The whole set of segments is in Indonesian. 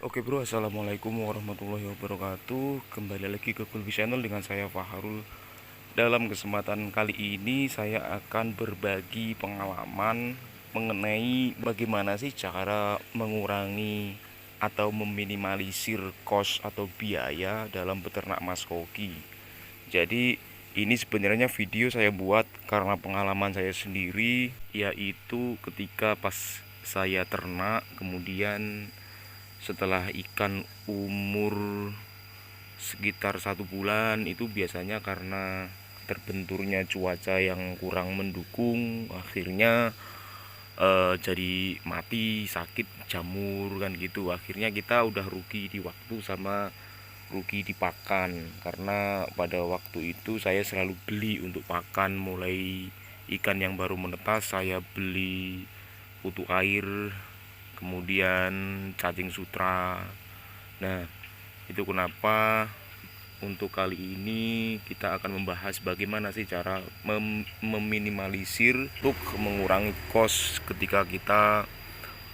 Oke bro, assalamualaikum warahmatullahi wabarakatuh. Kembali lagi ke Kulbi Channel dengan saya Faharul. Dalam kesempatan kali ini saya akan berbagi pengalaman mengenai bagaimana sih cara mengurangi atau meminimalisir kos atau biaya dalam beternak mas koki. Jadi ini sebenarnya video saya buat karena pengalaman saya sendiri, yaitu ketika pas saya ternak, kemudian setelah ikan umur sekitar 1 bulan itu biasanya karena terbenturnya cuaca yang kurang mendukung, akhirnya jadi mati, sakit, jamur kan gitu. Akhirnya kita udah rugi di waktu sama rugi di pakan, karena pada waktu itu saya selalu beli untuk pakan. Mulai ikan yang baru menetas saya beli putu air, kemudian cacing sutra. Nah, itu kenapa untuk kali ini kita akan membahas bagaimana sih cara meminimalisir untuk mengurangi kos ketika kita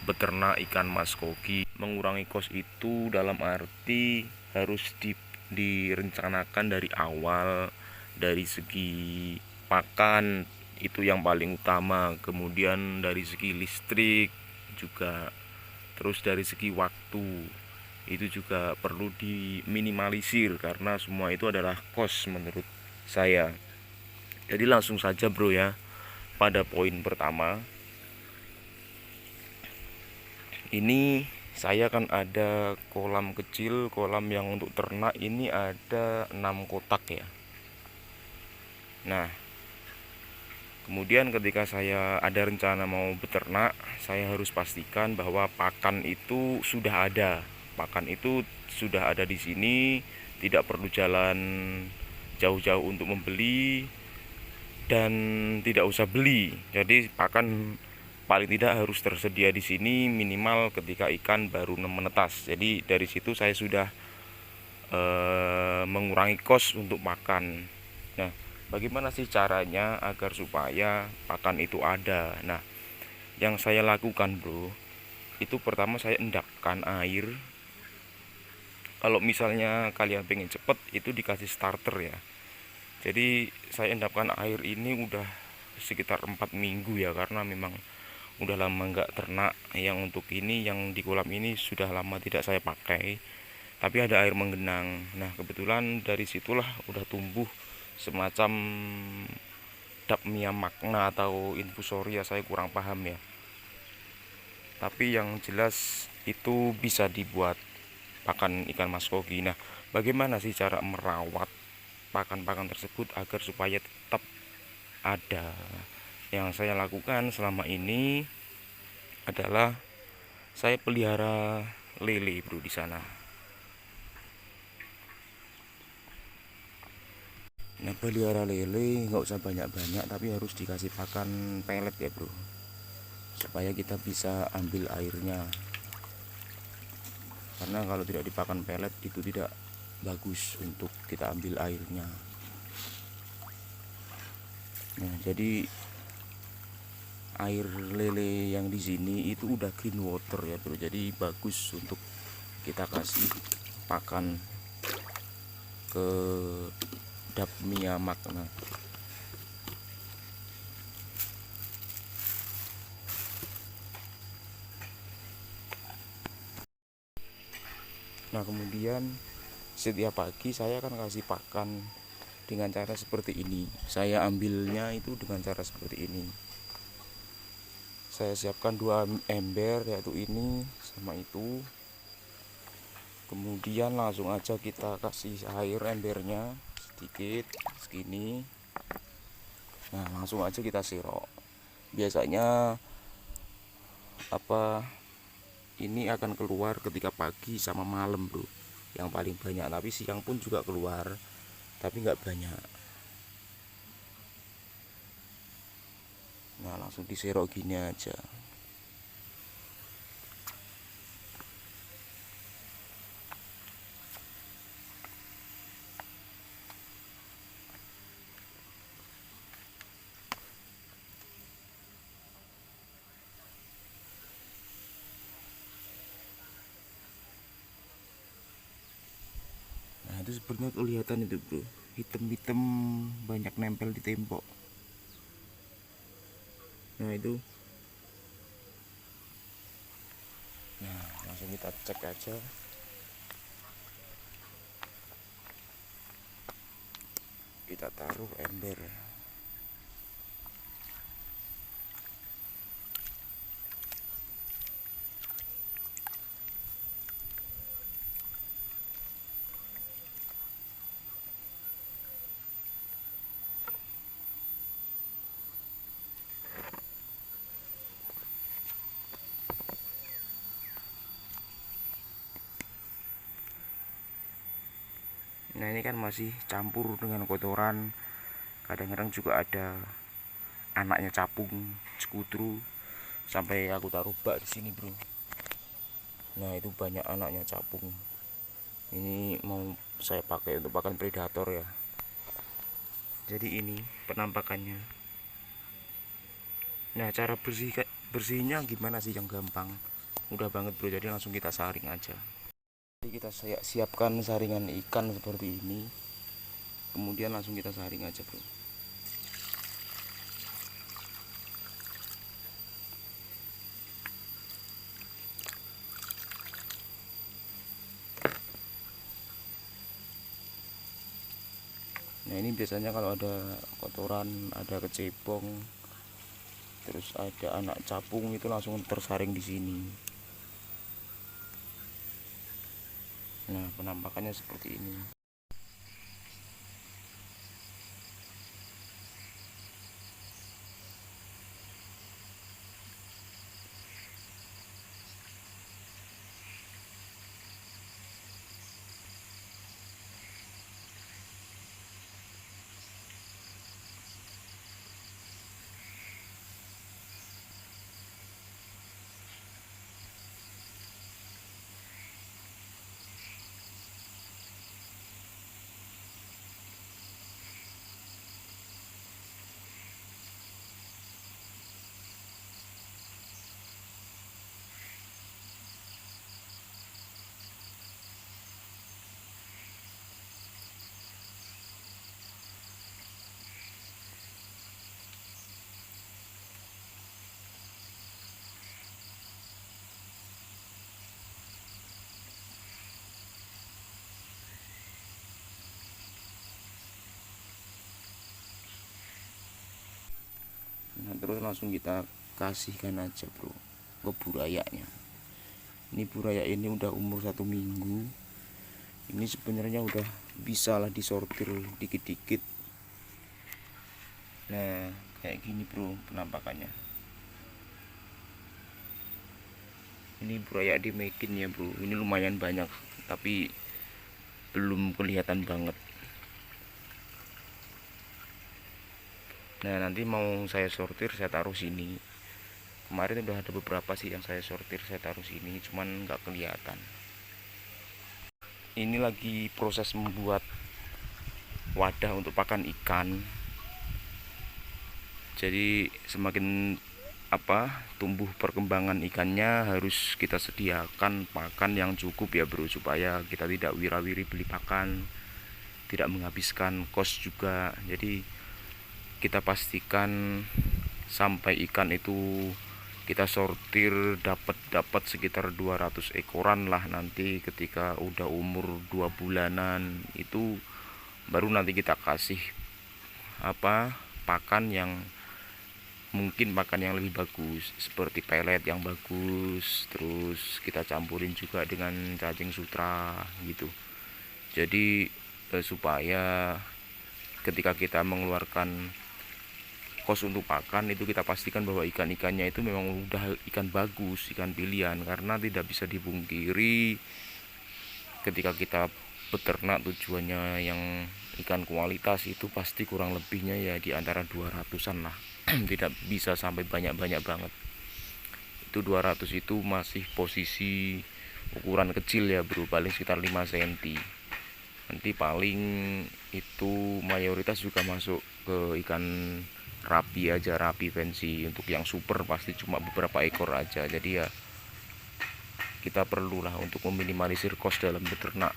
beternak ikan mas koki. Mengurangi kos itu dalam arti harus direncanakan dari awal, dari segi pakan itu yang paling utama, kemudian dari segi listrik juga, terus dari segi waktu itu juga perlu diminimalisir karena semua itu adalah kos menurut saya. Jadi langsung saja bro ya, pada poin pertama ini saya kan ada kolam kecil, kolam yang untuk ternak ini ada 6 kotak ya. Nah, kemudian ketika saya ada rencana mau beternak, saya harus pastikan bahwa pakan itu sudah ada. Pakan itu sudah ada di sini, tidak perlu jalan jauh-jauh untuk membeli dan tidak usah beli. Jadi pakan paling tidak harus tersedia di sini minimal ketika ikan baru menetas. Jadi dari situ saya sudah mengurangi kos untuk makan. Nah, bagaimana sih caranya agar supaya pakan itu ada? Nah, yang saya lakukan bro, itu pertama saya endapkan air. Kalau misalnya kalian pengen cepet, itu dikasih starter ya. Jadi saya endapkan air ini udah sekitar 4 minggu ya, karena memang udah lama nggak ternak. Yang untuk ini, yang di kolam ini sudah lama tidak saya pakai, tapi ada air menggenang. Nah, kebetulan dari situlah udah tumbuh semacam dapnia magna atau infusoria, saya kurang paham ya. Tapi yang jelas itu bisa dibuat pakan ikan mas koki. Nah, bagaimana sih cara merawat pakan-pakan tersebut agar supaya tetap ada? Yang saya lakukan selama ini adalah saya pelihara lele bro di sana. Nah, pelihara lele nggak usah banyak-banyak, tapi harus dikasih pakan pelet ya bro, supaya kita bisa ambil airnya. Karena kalau tidak dipakan pelet itu tidak bagus untuk kita ambil airnya. Nah, jadi air lele yang di sini itu udah green water ya bro, jadi bagus untuk kita kasih pakan ke dapnia magna. Nah, kemudian setiap pagi saya akan kasih pakan dengan cara seperti ini. Saya ambilnya itu dengan cara seperti ini. Saya siapkan 2 ember, yaitu ini sama itu. Kemudian langsung aja kita kasih air embernya sedikit segini. Nah, langsung aja kita sirok. Biasanya ini akan keluar ketika pagi sama malam bro, yang paling banyak. Tapi siang pun juga keluar, tapi nggak banyak. Nah, langsung diserok gini aja. itu sebenarnya kelihatan itu bro, hitam-hitam banyak nempel di tembok. Nah itu, nah langsung kita cek aja. Kita taruh ember. Nah ini kan masih campur dengan kotoran, kadang-kadang juga ada anaknya capung, sekutru, sampai aku taruh bak di sini bro. Nah itu banyak anaknya capung. Ini mau saya pakai untuk pakan predator ya. Jadi ini penampakannya. Nah cara bersihnya gimana sih yang gampang? Mudah banget bro, jadi langsung kita saring aja. Jadi kita siapkan saringan ikan seperti ini, kemudian langsung kita saring aja bro. Nah ini biasanya kalau ada kotoran, ada kecebong, terus ada anak capung, itu langsung tersaring di sini. Nah penampakannya seperti ini. Nah terus langsung kita kasihkan aja bro ke burayanya. Ini buraya ini udah umur 1 minggu. Ini sebenarnya udah bisa lah disortir dikit-dikit. Nah kayak gini bro penampakannya. Ini buraya di Mekin ya bro, ini lumayan banyak tapi belum kelihatan banget. Nah nanti mau saya sortir, saya taruh sini. Kemarin udah ada beberapa sih yang saya sortir, saya taruh sini, cuman nggak kelihatan. Ini lagi proses membuat wadah untuk pakan ikan. Jadi semakin tumbuh perkembangan ikannya harus kita sediakan pakan yang cukup ya bro, supaya kita tidak wira-wiri beli pakan, tidak menghabiskan kos juga. Jadi kita pastikan sampai ikan itu kita sortir dapat sekitar 200 ekoran lah. Nanti ketika udah umur 2 bulanan itu baru nanti kita kasih pakan yang mungkin pakan yang lebih bagus, seperti pelet yang bagus, terus kita campurin juga dengan cacing sutra gitu. Jadi supaya ketika kita mengeluarkan kos untuk pakan itu kita pastikan bahwa ikan-ikannya itu memang udah ikan bagus, ikan pilihan. Karena tidak bisa dipungkiri ketika kita beternak tujuannya yang ikan kualitas, itu pasti kurang lebihnya ya di antara 200-an lah. Tidak bisa sampai banyak-banyak banget. Itu 200 itu masih posisi ukuran kecil ya bro, paling sekitar 5 cm. Nanti paling itu mayoritas juga masuk ke ikan rapi aja, rapi fancy. Untuk yang super pasti cuma beberapa ekor aja. Jadi ya kita perlulah untuk meminimalisir kos dalam beternak.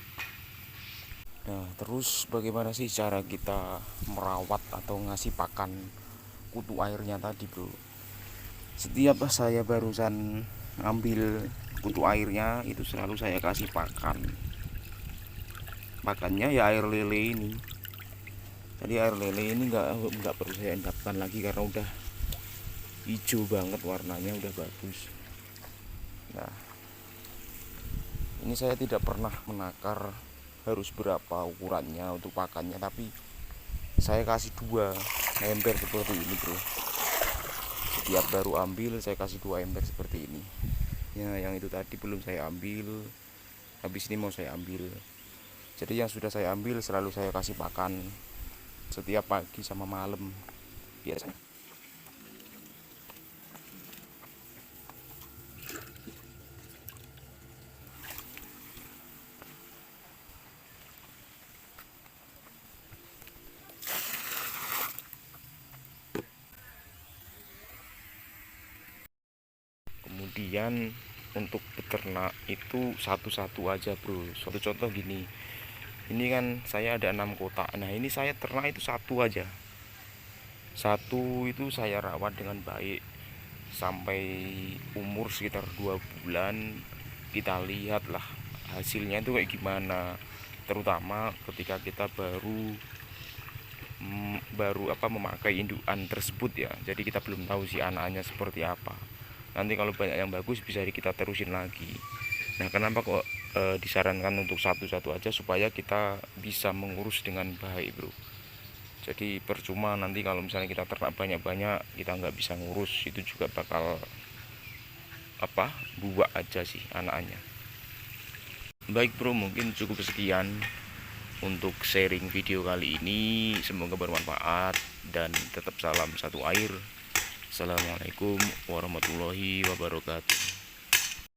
Nah, terus bagaimana sih cara kita merawat atau ngasih pakan kutu airnya tadi, bro? Setiap saya barusan ambil kutu airnya, itu selalu saya kasih pakan. Pakannya ya air lele ini. Jadi air lele ini nggak perlu saya endapkan lagi karena udah hijau banget warnanya, udah bagus. Nah, ini saya tidak pernah menakar harus berapa ukurannya untuk pakannya, tapi saya kasih 2 ember seperti ini, bro. Setiap baru ambil saya kasih 2 ember seperti ini. Ya, yang itu tadi belum saya ambil, habis ini mau saya ambil. Jadi yang sudah saya ambil selalu saya kasih pakan setiap pagi sama malam biasanya. Kemudian untuk beternak itu satu-satu aja, bro. Suatu contoh gini, ini kan saya ada 6 kotak. Nah, ini saya ternak itu satu aja. Satu itu saya rawat dengan baik sampai umur sekitar 2 bulan. Kita lihatlah hasilnya itu kayak gimana, terutama ketika kita baru memakai indukan tersebut ya. Jadi kita belum tahu si anaknya seperti apa. Nanti kalau banyak yang bagus bisa kita terusin lagi. Nah, kenapa kok disarankan untuk satu-satu aja, supaya kita bisa mengurus dengan baik, bro. Jadi percuma nanti kalau misalnya kita ternak banyak-banyak kita nggak bisa ngurus, itu juga bakal buak aja sih anaknya. Baik, bro, mungkin cukup sekian untuk sharing video kali ini. Semoga bermanfaat dan tetap salam satu air. Assalamualaikum warahmatullahi wabarakatuh.